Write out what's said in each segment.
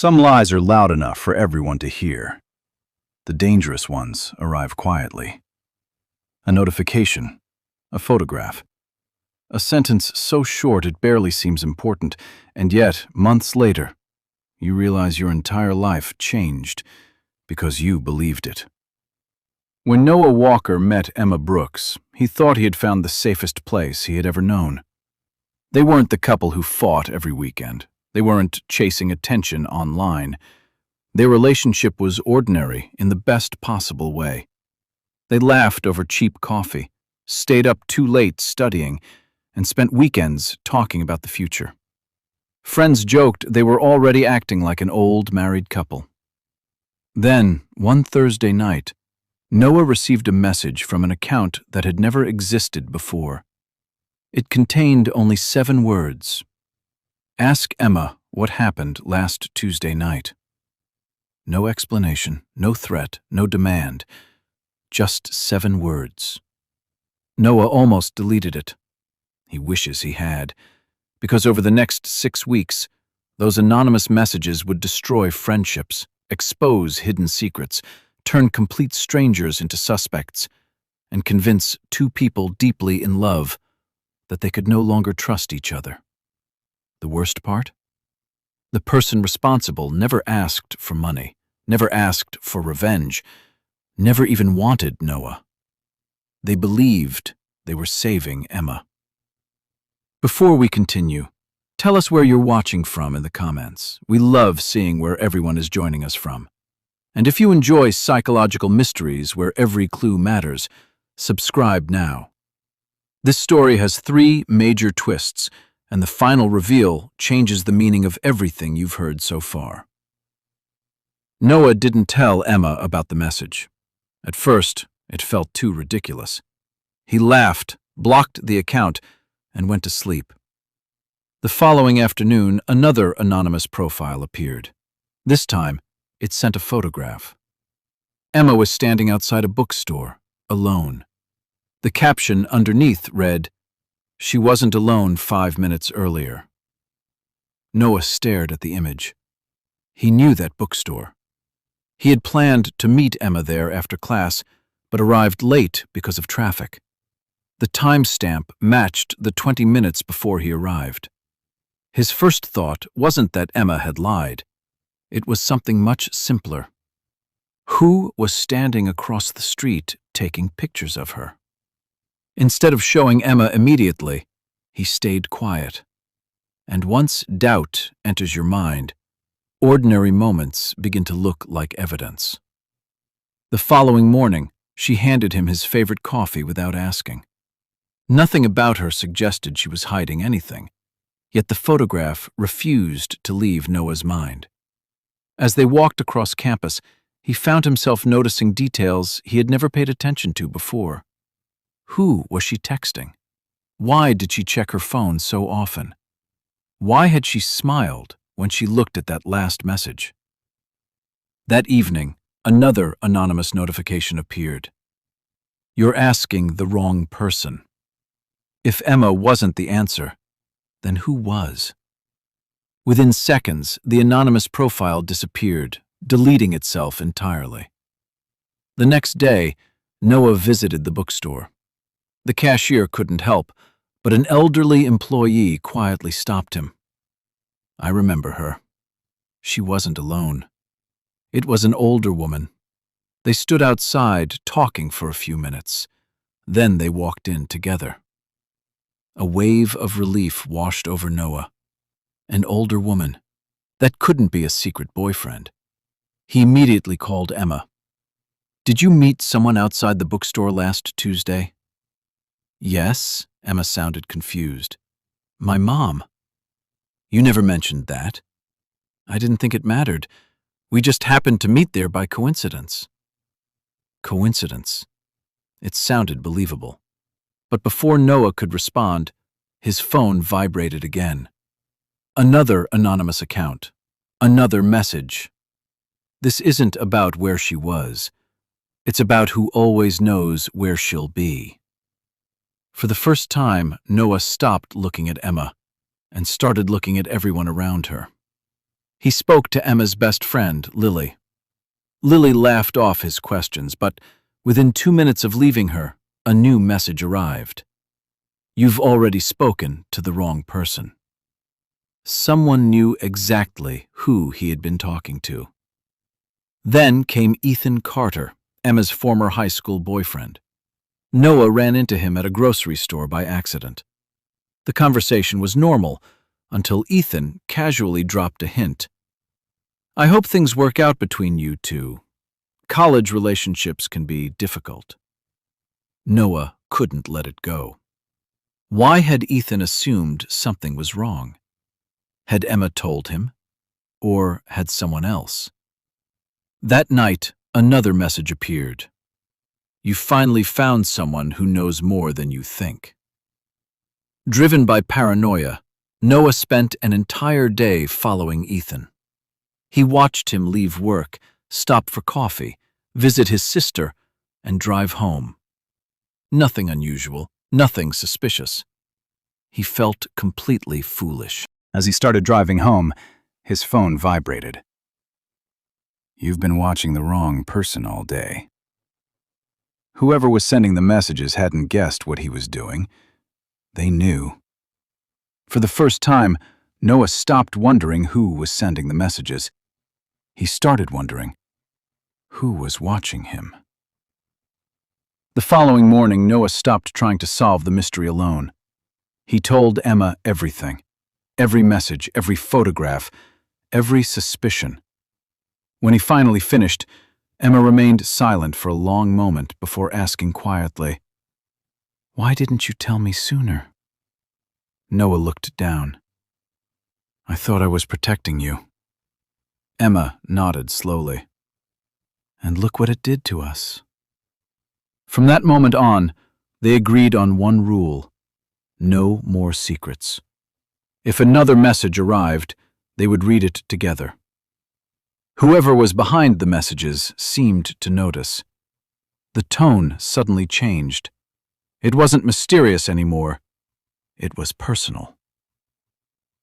Some lies are loud enough for everyone to hear. The dangerous ones arrive quietly. A notification, a photograph, a sentence so short it barely seems important, and yet, months later, you realize your entire life changed because you believed it. When Noah Walker met Emma Brooks, he thought he had found the safest place he had ever known. They weren't the couple who fought every weekend. They weren't chasing attention online. Their relationship was ordinary in the best possible way. They laughed over cheap coffee, stayed up too late studying, and spent weekends talking about the future. Friends joked they were already acting like an old married couple. Then, one Thursday night, Noah received a message from an account that had never existed before. It contained only 7 words. Ask Emma what happened last Tuesday night. No explanation, no threat, no demand. Just 7 words. Noah almost deleted it. He wishes he had, because over the next 6 weeks, those anonymous messages would destroy friendships, expose hidden secrets, turn complete strangers into suspects, and convince 2 people deeply in love that they could no longer trust each other. The worst part? The person responsible never asked for money, never asked for revenge, never even wanted Noah. They believed they were saving Emma. Before we continue, tell us where you're watching from in the comments. We love seeing where everyone is joining us from. And if you enjoy psychological mysteries where every clue matters, subscribe now. This story has 3 major twists, and the final reveal changes the meaning of everything you've heard so far. Noah didn't tell Emma about the message. At first, it felt too ridiculous. He laughed, blocked the account, and went to sleep. The following afternoon, another anonymous profile appeared. This time, it sent a photograph. Emma was standing outside a bookstore, alone. The caption underneath read, "She wasn't alone 5 minutes earlier." Noah stared at the image. He knew that bookstore. He had planned to meet Emma there after class, but arrived late because of traffic. The timestamp matched the 20 minutes before he arrived. His first thought wasn't that Emma had lied. It was something much simpler. Who was standing across the street taking pictures of her? Instead of showing Emma immediately, he stayed quiet. And once doubt enters your mind, ordinary moments begin to look like evidence. The following morning, she handed him his favorite coffee without asking. Nothing about her suggested she was hiding anything, yet the photograph refused to leave Noah's mind. As they walked across campus, he found himself noticing details he had never paid attention to before. Who was she texting? Why did she check her phone so often? Why had she smiled when she looked at that last message? That evening, another anonymous notification appeared. You're asking the wrong person. If Emma wasn't the answer, then who was? Within seconds, the anonymous profile disappeared, deleting itself entirely. The next day, Noah visited the bookstore. The cashier couldn't help, but an elderly employee quietly stopped him. I remember her. She wasn't alone. It was an older woman. They stood outside talking for a few minutes. Then they walked in together. A wave of relief washed over Noah. An older woman. That couldn't be a secret boyfriend. He immediately called Emma. Did you meet someone outside the bookstore last Tuesday? Yes, Emma sounded confused. My mom. You never mentioned that. I didn't think it mattered. We just happened to meet there by coincidence. Coincidence. It sounded believable. But before Noah could respond, his phone vibrated again. Another anonymous account. Another message. This isn't about where she was. It's about who always knows where she'll be. For the first time, Noah stopped looking at Emma and started looking at everyone around her. He spoke to Emma's best friend, Lily. Lily laughed off his questions, but within 2 minutes of leaving her, a new message arrived. You've already spoken to the wrong person. Someone knew exactly who he had been talking to. Then came Ethan Carter, Emma's former high school boyfriend. Noah ran into him at a grocery store by accident. The conversation was normal until Ethan casually dropped a hint. I hope things work out between you two. College relationships can be difficult. Noah couldn't let it go. Why had Ethan assumed something was wrong? Had Emma told him? Or had someone else? That night, another message appeared. You finally found someone who knows more than you think. Driven by paranoia, Noah spent an entire day following Ethan. He watched him leave work, stop for coffee, visit his sister, and drive home. Nothing unusual, nothing suspicious. He felt completely foolish. As he started driving home, his phone vibrated. You've been watching the wrong person all day. Whoever was sending the messages hadn't guessed what he was doing. They knew. For the first time, Noah stopped wondering who was sending the messages. He started wondering who was watching him. The following morning, Noah stopped trying to solve the mystery alone. He told Emma everything. Every message, every photograph, every suspicion. When he finally finished, Emma remained silent for a long moment before asking quietly, "Why didn't you tell me sooner?" Noah looked down. "I thought I was protecting you." Emma nodded slowly. "And look what it did to us." From that moment on, they agreed on one rule: no more secrets. If another message arrived, they would read it together. Whoever was behind the messages seemed to notice. The tone suddenly changed. It wasn't mysterious anymore. It was personal.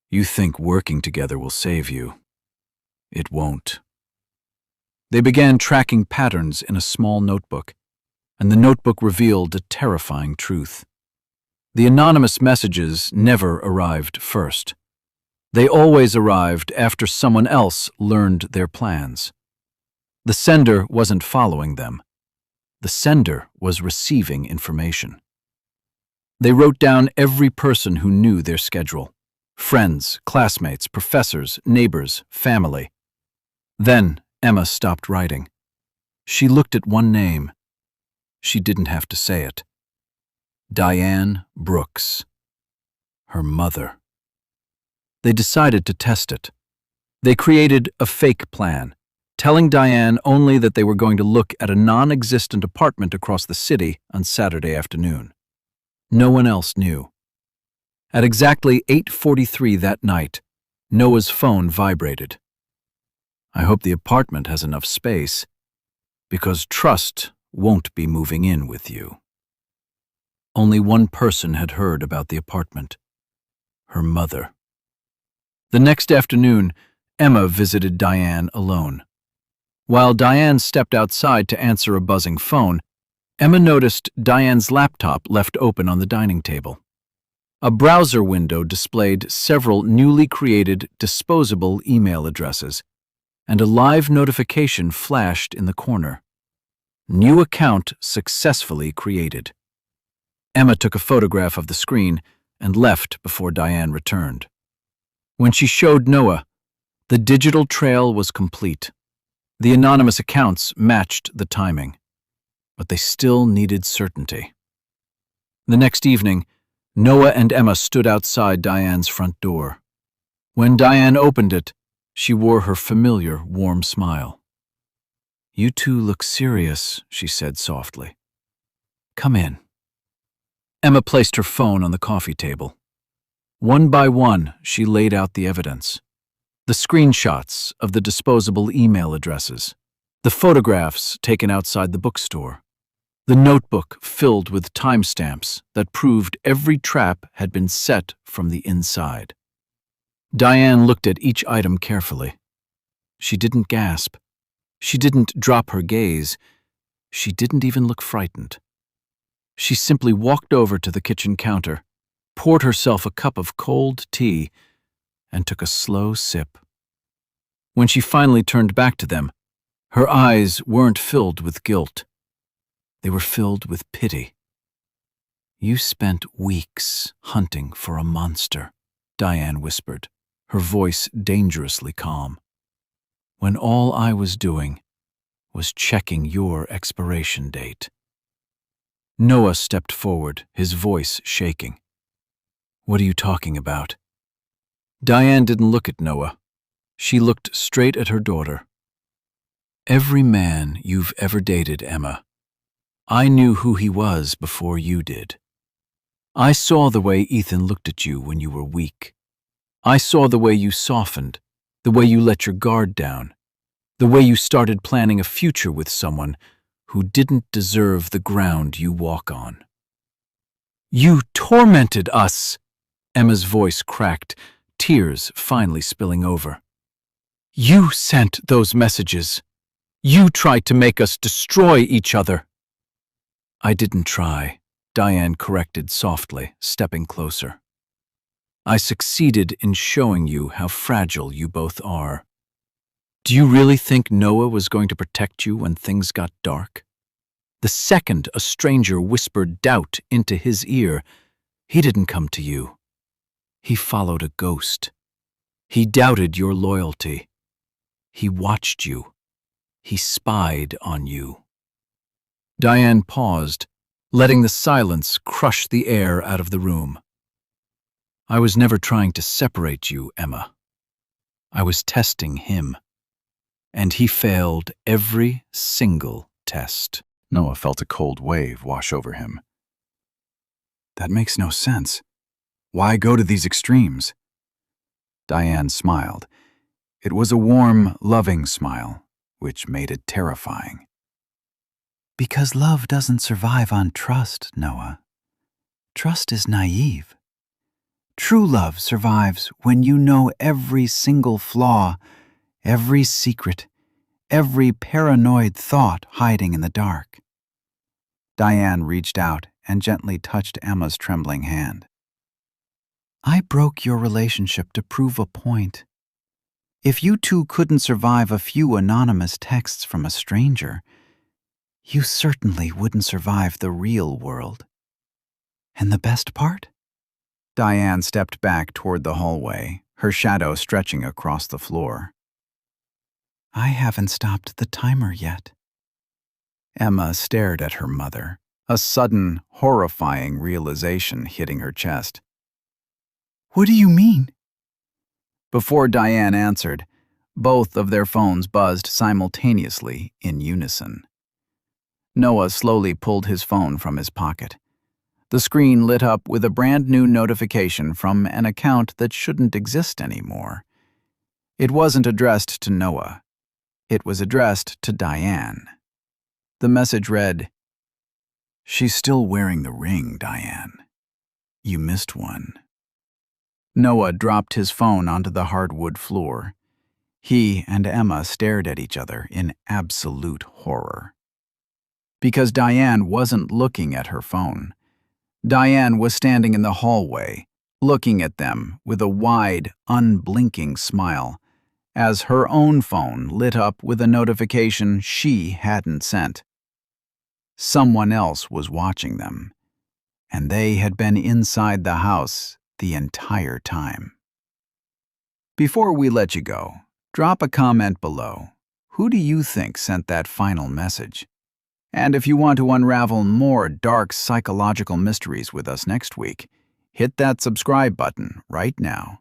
You think working together will save you. It won't. They began tracking patterns in a small notebook, and the notebook revealed a terrifying truth. The anonymous messages never arrived first. They always arrived after someone else learned their plans. The sender wasn't following them. The sender was receiving information. They wrote down every person who knew their schedule: friends, classmates, professors, neighbors, family. Then Emma stopped writing. She looked at one name. She didn't have to say it. Diane Brooks. Her mother. They decided to test it. They created a fake plan, telling Diane only that they were going to look at a non-existent apartment across the city on Saturday afternoon. No one else knew. At exactly 8:43 that night, Noah's phone vibrated. I hope the apartment has enough space, because Trust won't be moving in with you. Only one person had heard about the apartment: her mother. The next afternoon, Emma visited Diane alone. While Diane stepped outside to answer a buzzing phone, Emma noticed Diane's laptop left open on the dining table. A browser window displayed several newly created disposable email addresses, and a live notification flashed in the corner. New account successfully created. Emma took a photograph of the screen and left before Diane returned. When she showed Noah, the digital trail was complete. The anonymous accounts matched the timing, but they still needed certainty. The next evening, Noah and Emma stood outside Diane's front door. When Diane opened it, she wore her familiar warm smile. "You two look serious," she said softly. "Come in." Emma placed her phone on the coffee table. One by one, she laid out the evidence. The screenshots of the disposable email addresses, the photographs taken outside the bookstore, the notebook filled with timestamps that proved every trap had been set from the inside. Diane looked at each item carefully. She didn't gasp. She didn't drop her gaze. She didn't even look frightened. She simply walked over to the kitchen counter, poured herself a cup of cold tea, and took a slow sip. When she finally turned back to them, her eyes weren't filled with guilt. They were filled with pity. "You spent weeks hunting for a monster," Diane whispered, her voice dangerously calm, "when all I was doing was checking your expiration date." Noah stepped forward, his voice shaking. "What are you talking about?" Diane didn't look at Noah. She looked straight at her daughter. "Every man you've ever dated, Emma, I knew who he was before you did. I saw the way Ethan looked at you when you were weak. I saw the way you softened, the way you let your guard down, the way you started planning a future with someone who didn't deserve the ground you walk on." "You tormented us!" Emma's voice cracked, tears finally spilling over. "You sent those messages. You tried to make us destroy each other." "I didn't try," Diane corrected softly, stepping closer. "I succeeded in showing you how fragile you both are. Do you really think Noah was going to protect you when things got dark? The second a stranger whispered doubt into his ear, he didn't come to you. He followed a ghost. He doubted your loyalty. He watched you. He spied on you." Diane paused, letting the silence crush the air out of the room. "I was never trying to separate you, Emma. I was testing him. And he failed every single test." Noah felt a cold wave wash over him. "That makes no sense. Why go to these extremes?" Diane smiled. It was a warm, loving smile, which made it terrifying. "Because love doesn't survive on trust, Noah. Trust is naive. True love survives when you know every single flaw, every secret, every paranoid thought hiding in the dark." Diane reached out and gently touched Emma's trembling hand. "I broke your relationship to prove a point. If you two couldn't survive a few anonymous texts from a stranger, you certainly wouldn't survive the real world. And the best part?" Diane stepped back toward the hallway, her shadow stretching across the floor. "I haven't stopped the timer yet." Emma stared at her mother, a sudden, horrifying realization hitting her chest. "What do you mean?" Before Diane answered, both of their phones buzzed simultaneously in unison. Noah slowly pulled his phone from his pocket. The screen lit up with a brand new notification from an account that shouldn't exist anymore. It wasn't addressed to Noah. It was addressed to Diane. The message read, "She's still wearing the ring, Diane. You missed one." Noah dropped his phone onto the hardwood floor. He and Emma stared at each other in absolute horror. Because Diane wasn't looking at her phone. Diane was standing in the hallway, looking at them with a wide, unblinking smile, as her own phone lit up with a notification she hadn't sent. Someone else was watching them, and they had been inside the house the entire time. Before we let you go, drop a comment below. Who do you think sent that final message? And if you want to unravel more dark psychological mysteries with us next week, hit that subscribe button right now.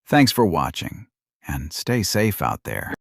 Thanks for watching, and stay safe out there.